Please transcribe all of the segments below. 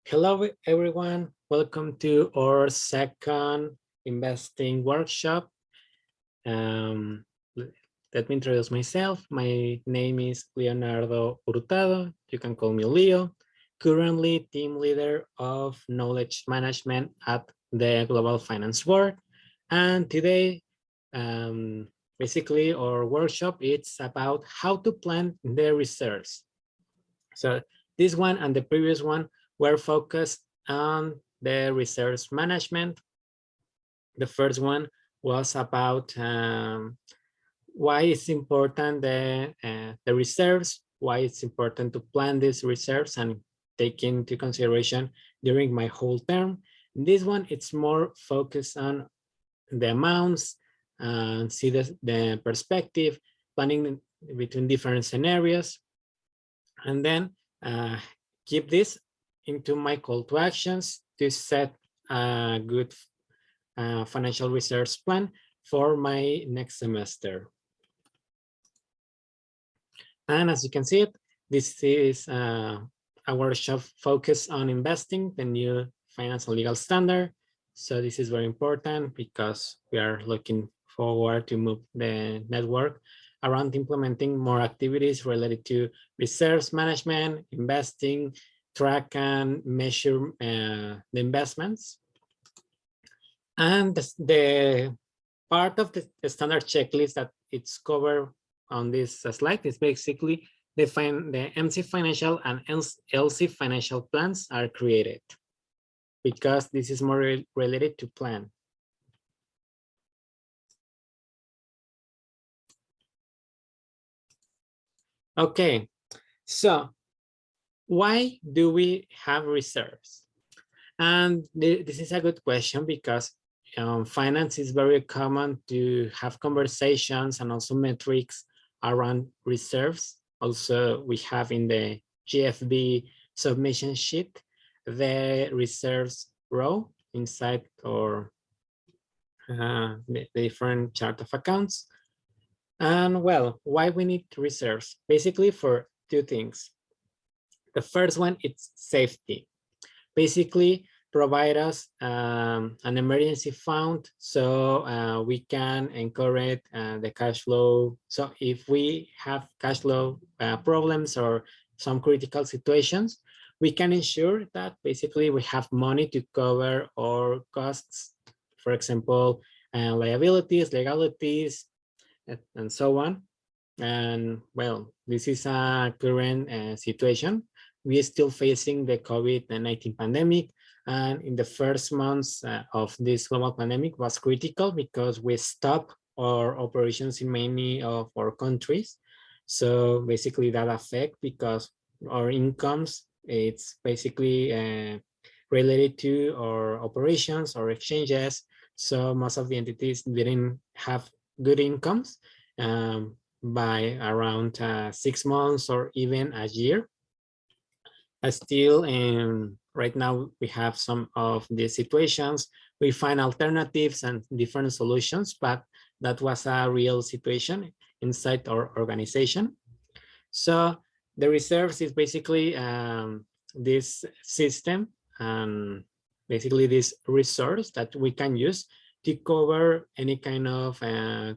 Hello, everyone. Welcome to our second investing workshop. Um, Let me introduce myself. My name is Leonardo Hurtado. You can call me Leo. Currently, team leader of knowledge management at the Global Finance Board. And today, um, basically, our workshop it's about how to plan the reserves. So this one and the previous one were focused on the reserves management. The first one was about why it's important the reserves, why it's important to plan these reserves and take into consideration during my whole term. This one, it's more focused on the amounts and see the perspective, planning between different scenarios, and then uh, keep this into my call to actions to set a good financial reserves plan for my next semester. And as you can see it, this is a workshop focused on investing, the new financial legal standard. So this is very important because we are looking forward to move the network around implementing more activities related to reserves management, investing, track and measure the investments. And the part of the standard checklist that it's covered on this slide is basically the MC financial and LC financial plans are created because this is more related to plan. Okay, so why do we have reserves? And this is a good question because finance is very common to have conversations and also metrics around reserves. Also, we have in the GFB submission sheet, the reserves row inside or the different chart of accounts. And well, why we need reserves? Basically for two things. The first one, it's safety. Basically provide us an emergency fund so we can encourage the cash flow. So if we have cash flow problems or some critical situations, we can ensure that basically we have money to cover our costs, for example, liabilities, legalities, and so on. And well, this is a current situation. We are still facing the COVID-19 pandemic. And in the first months of this global pandemic was critical because we stopped our operations in many of our countries. So basically that affect because our incomes, it's basically related to our operations or exchanges. So most of the entities didn't have good incomes. By around 6 months or even a year. Still, right now we have some of these situations. We find alternatives and different solutions, but that was a real situation inside our organization. So the reserves is basically this system and basically this resource that we can use to cover any kind of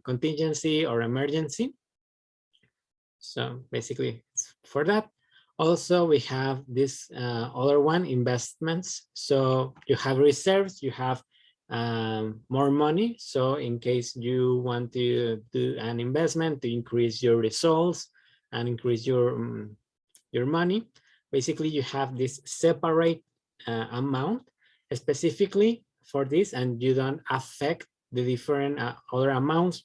contingency or emergency. So basically for that. Also, we have this other one, investments. So you have reserves, you have more money. So in case you want to do an investment to increase your results and increase your money, basically you have this separate amount specifically for this, and you don't affect the different other amounts.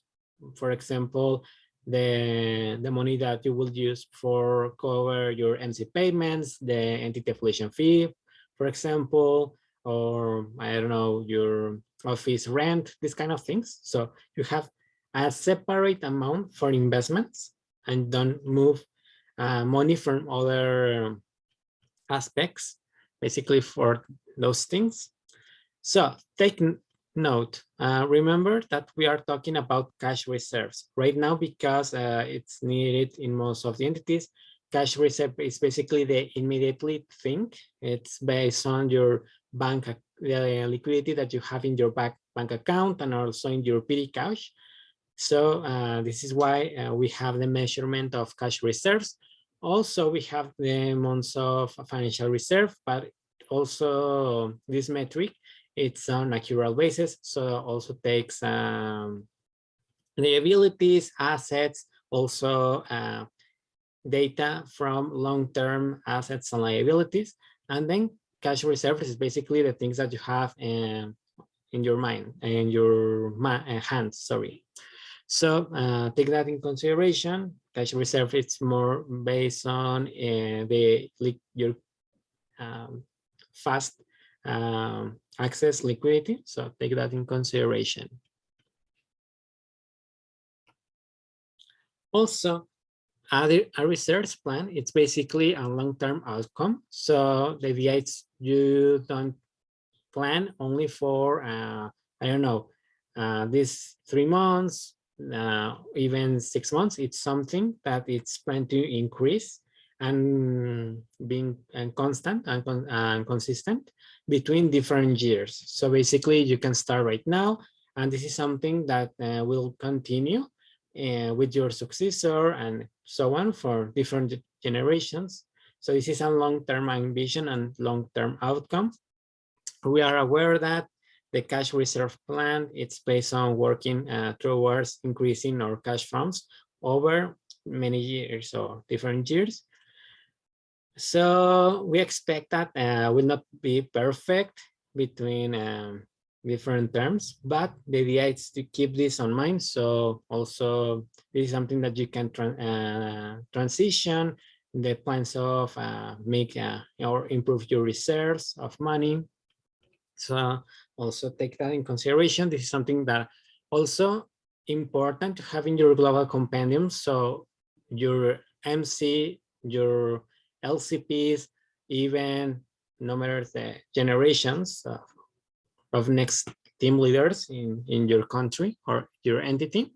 For example, the money that you will use for cover your MC payments, the entity affiliation fee, for example, or I don't know, your office rent, these kind of things. So you have a separate amount for investments and don't move money from other aspects, basically for those things. So take note, remember that we are talking about cash reserves right now because it's needed in most of the entities cash reserve is basically the immediately thing. It's based on your the liquidity that you have in your bank account and also in your petty cash. So this is why we have the measurement of cash reserves. Also, we have the months of financial reserve, but also this metric, it's on accrual basis. So also takes liabilities, assets, also data from long-term assets and liabilities. And then cash reserve is basically the things that you have in your mind, in your hands, sorry. So take that in consideration. Cash reserve, it's more based on your fast access liquidity. So take that in consideration. Also, a research plan, it's basically a long-term outcome. So the idea is you don't plan only for, I don't know, these 3 months, even 6 months. It's something that it's planned to increase and being constant and consistent between different years. So basically you can start right now, and this is something that will continue with your successor and so on for different generations. So this is a long-term ambition and long-term outcome. We are aware that the cash reserve plan, it's based on working towards increasing our cash funds over many years or different years. So we expect that will not be perfect between different terms, but the idea is to keep this on mind. So also this is something that you can transition the plans of make or improve your reserves of money. So also take that in consideration. This is something that also important to have in your global compendium. So your MC, your LCPs, even no matter the generations of next team leaders in your country or your entity,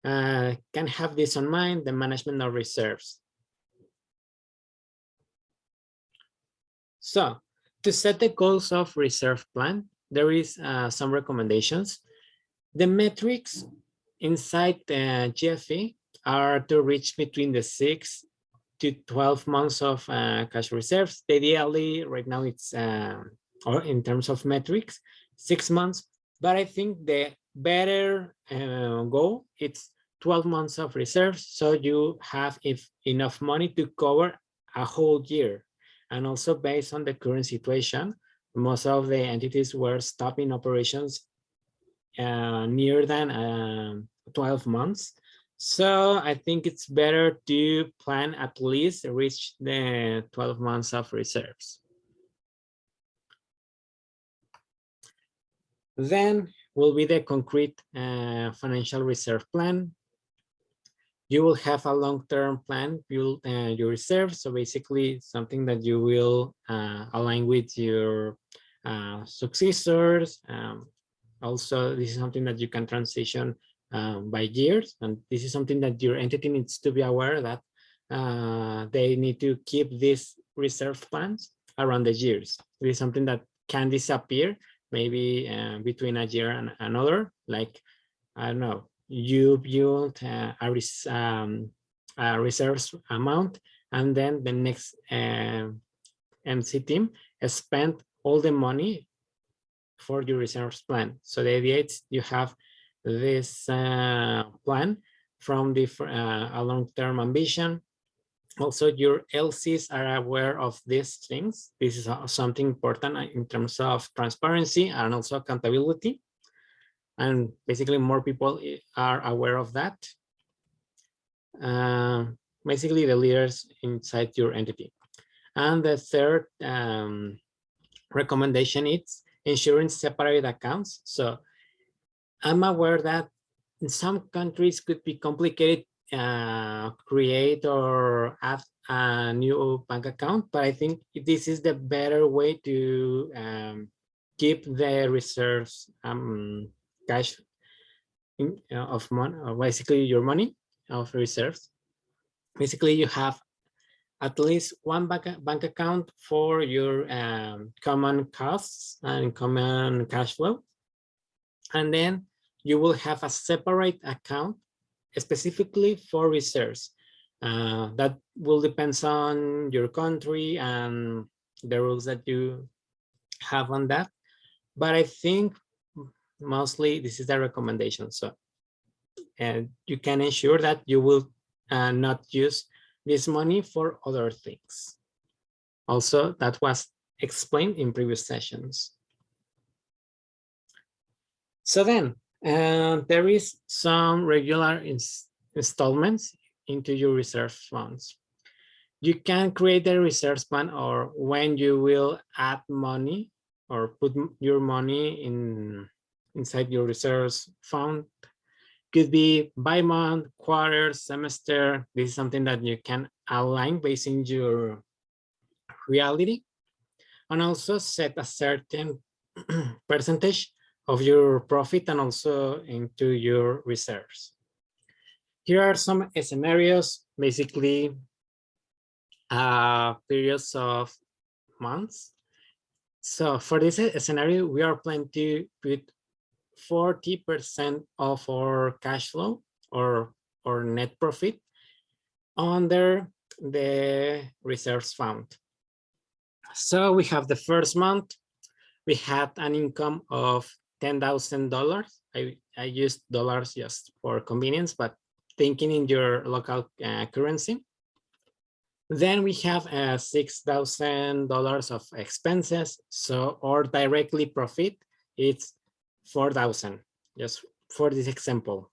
can have this on mind, the management of reserves. So to set the goals of reserve plan, there is some recommendations. The metrics inside the GFB are to reach between the 6 to 12 months of cash reserves. Ideally, right now it's, or in terms of metrics, 6 months. But I think the better goal, it's 12 months of reserves. So you have enough money to cover a whole year. And also based on the current situation, most of the entities were stopping operations near than 12 months. So I think it's better to plan at least reach the 12 months of reserves. Then will be the concrete financial reserve plan. You will have a long-term plan, build your reserves. So basically something that you will align with your successors. Also, this is something that you can transition by years. And this is something that your entity needs to be aware that they need to keep these reserve plans around the years. This is something that can disappear maybe between a year and another. Like, I don't know, you build a reserves amount, and then the next MC team spent all the money for your reserves plan. So the idea is you have this plan from a long-term ambition. Also, your LCs are aware of these things. This is something important in terms of transparency and also accountability. And basically more people are aware of that. Basically the leaders inside your entity. And the third recommendation is ensuring separate accounts. So I'm aware that in some countries could be complicated create or add a new bank account, but I think this is the better way to keep the reserves cash of money, basically your money of reserves. Basically you have at least one bank account for your common costs and common cash flow. And then you will have a separate account specifically for reserves. That will depend on your country and the rules that you have on that. But I think mostly this is the recommendation. So you can ensure that you will not use this money for other things. Also, that was explained in previous sessions. So then there is some regular installments into your reserve funds. You can create a reserve fund or when you will add money or put your money inside your reserves fund. Could be by month, quarter, semester. This is something that you can align based on your reality, and also set a certain percentage of your profit and also into your reserves. Here are some scenarios, basically periods of months. So for this scenario, we are planning to put 40% of our cash flow or net profit under the reserves fund. So we have the first month, we had an income of $10,000. I used dollars just for convenience, but thinking in your local currency. Then we have $6,000 of expenses. So our directly profit, it's 4,000, just for this example.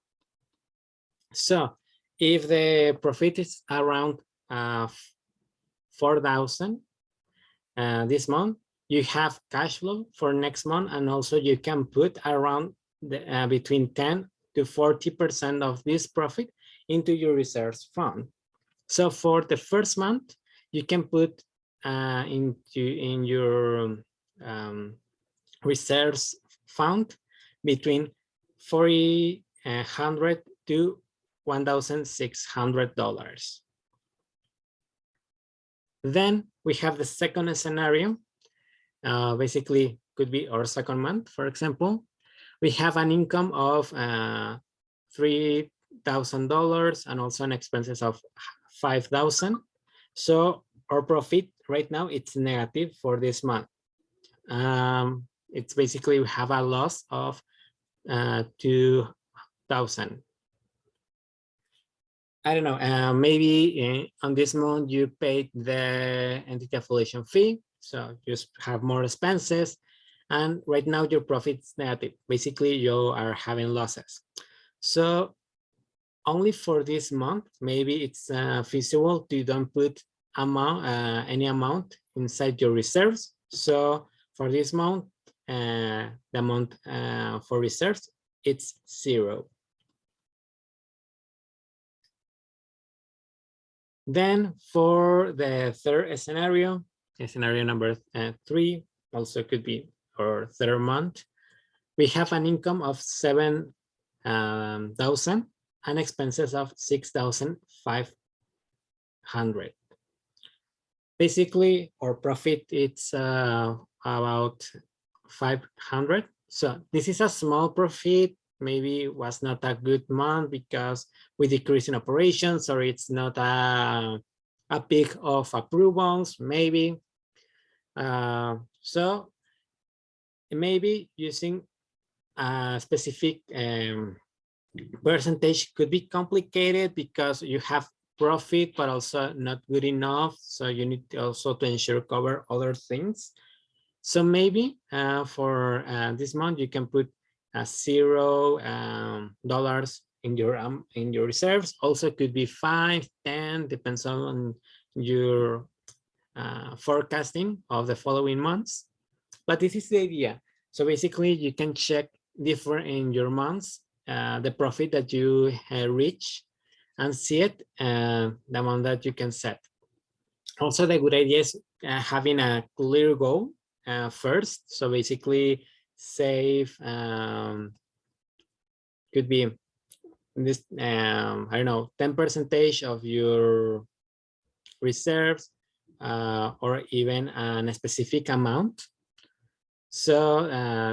So if the profit is around 4,000 this month, you have cash flow for next month, and also you can put around between 10 to 40% of this profit into your reserves fund. So for the first month, you can put in your reserves fund between $400 to $1,600. Then we have the second scenario. Basically, could be our second month, for example. We have an income of $3,000 and also an expenses of 5,000. So our profit right now, it's negative for this month. It's basically we have a loss of 2,000. I don't know, maybe on this month you paid the entity affiliation fee, so you have more expenses, and right now your profit is negative. Basically, you are having losses. So only for this month, maybe it's feasible to don't put any amount inside your reserves. So for this month, the amount for reserves, it's 0. Then for the third scenario number 3, also could be our third month, we have an income of 7,000 and expenses of 6,500. Basically, our profit it's about 500. So this is a small profit. Maybe it was not a good month because we decrease in operations, or it's not a peak of approvals, maybe. So maybe using a specific percentage could be complicated because you have profit, but also not good enough. So you need also to ensure cover other things. So maybe for this month, you can put $0 in your reserves. Also could be 5, 10, depends on your forecasting of the following months. But this is the idea. So basically, you can check different in your months, the profit that you reach, and see it, the amount that you can set. Also, the good idea is having a clear goal first. So basically, save could be this I don't know, 10% of your reserves, or even a specific amount. So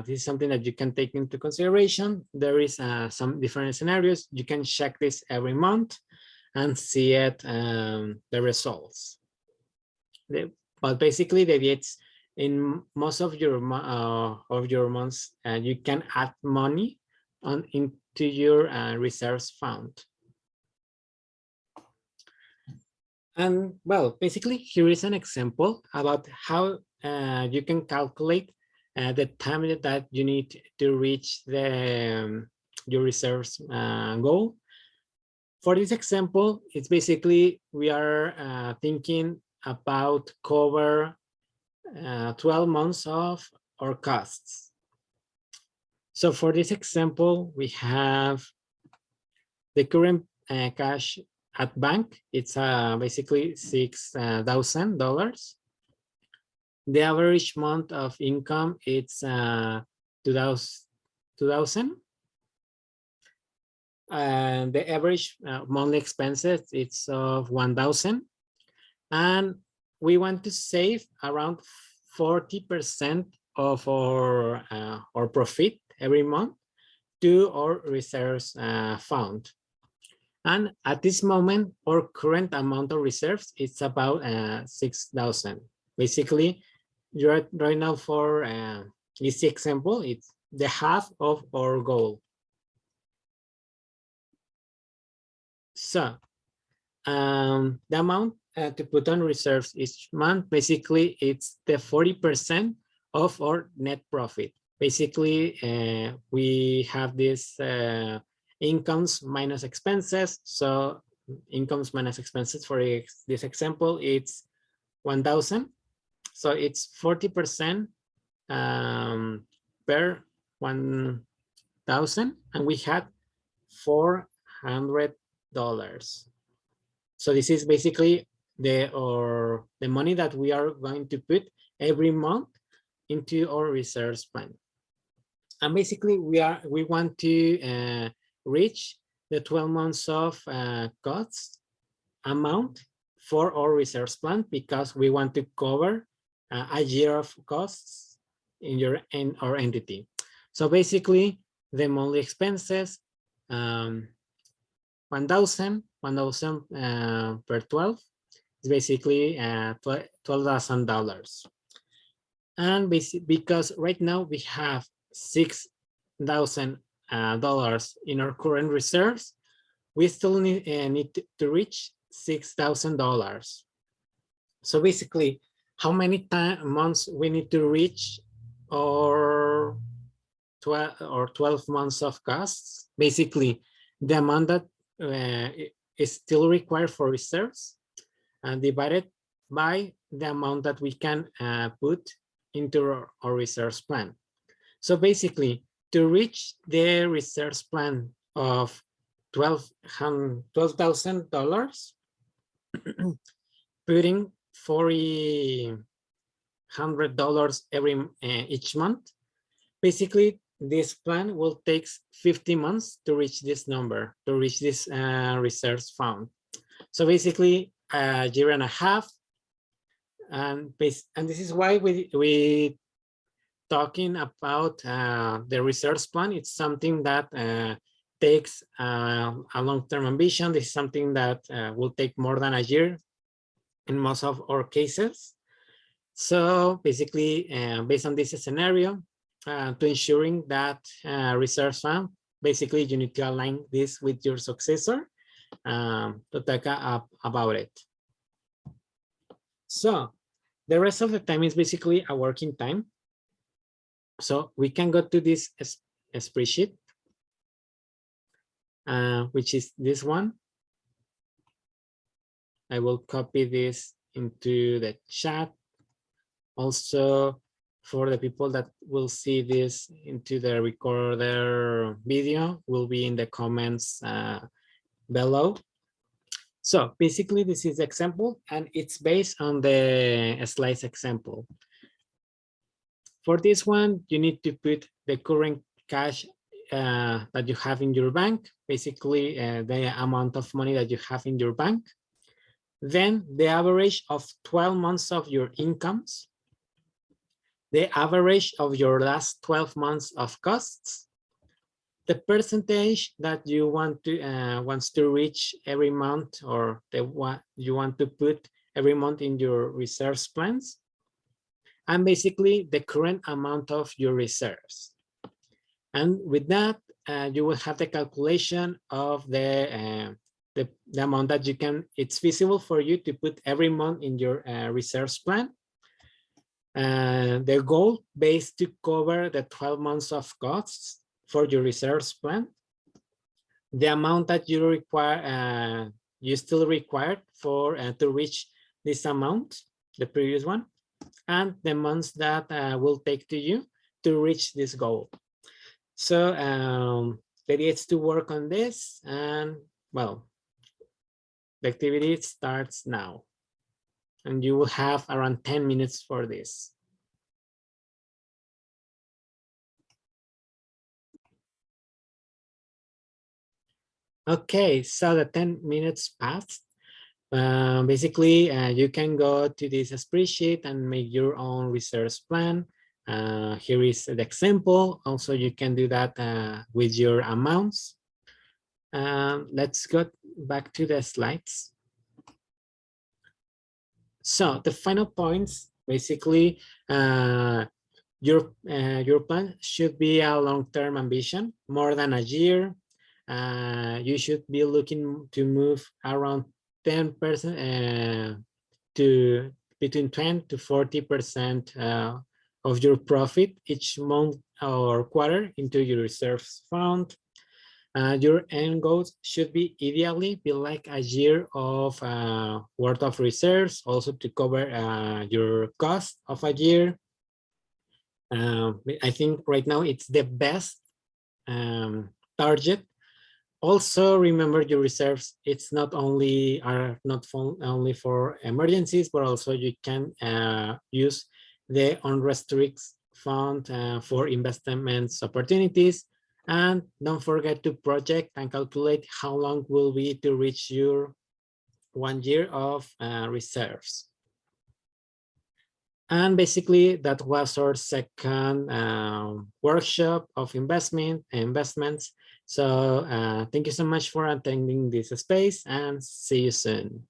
this is something that you can take into consideration. There is some different scenarios. You can check this every month and see it, the results. But basically, the idea is in most of your months, you can add money into your reserves fund. And well, basically, here is an example about how you can calculate the time that you need to reach the your reserves goal. For this example, it's basically we are thinking about cover 12 months of our costs. So for this example, we have the current cash at bank. It's basically $6,000. The average month of income, it's 2,000. And the average monthly expenses, it's of 1,000. And we want to save around 40% of our profit every month to our reserves fund. And at this moment, our current amount of reserves, it's about 6,000. Basically, right now for this example, it's the half of our goal. So the amount to put on reserves each month, basically it's the 40% of our net profit. Basically, we have this incomes minus expenses. So incomes minus expenses for this example, it's 1,000. So it's 40% per 1,000, and we had $400. So this is basically the money that we are going to put every month into our reserves plan. And basically we want to reach the 12 months of costs amount for our reserves plan, because we want to cover a year of costs in our entity. So basically the monthly expenses, 1,000 per 12 is basically $12,000. And because right now we have $6,000 in our current reserves, we still need to reach $6,000. So basically, how many months we need to reach our 12 months of costs? Basically, the amount that is still required for reserves and divided by the amount that we can put into our reserves plan. So basically, to reach the reserves plan of $12,000, putting $400 each month, basically this plan will take 50 months to reach this number, to reach this reserves fund. So basically a year and a half. And this is why we talking about the reserves plan. It's something that takes a long-term ambition. This is something that will take more than a year in most of our cases. So basically, based on this scenario, to ensuring that reserves fund, basically you need to align this with your successor to talk about it. So the rest of the time is basically a working time. So we can go to this spreadsheet, which is this one. I will copy this into the chat. Also, for the people that will see this into the recorder video, will be in the comments below. So basically, this is the example, and it's based on the slides example. For this one, you need to put the current cash that you have in your bank, basically the amount of money that you have in your bank. then the average of 12 months of your incomes, the average of your last 12 months of costs, the percentage that you want to wants to reach every month, or the what you want to put every month in your reserves plans, and basically the current amount of your reserves. And with that, you will have the calculation of the amount that you can, it's feasible for you to put every month in your reserves plan. The goal based to cover the 12 months of costs for your reserves plan, the amount that you require, you still required for to reach this amount, the previous one, and the months that will take to you to reach this goal. So the idea is to work on this, and well, the activity starts now, and you will have around 10 minutes for this. Okay, so the 10 minutes passed. Basically, you can go to this spreadsheet and make your own research plan. Here is the example. Also, you can do that with your amounts. Let's go back to the slides. So the final points, basically, your plan should be a long-term ambition, more than a year. You should be looking to move around 10% to between 10 to 40% of your profit each month or quarter into your reserves fund. Your end goals should be ideally be like a year of worth of reserves, also to cover your cost of a year. I think right now it's the best target. Also, remember your reserves. It's not only only for emergencies, but also you can use the unrestricted fund for investments opportunities. And don't forget to project and calculate how long will be to reach your 1 year of reserves. And basically, that was our second workshop of investments. So thank you so much for attending this space, and see you soon.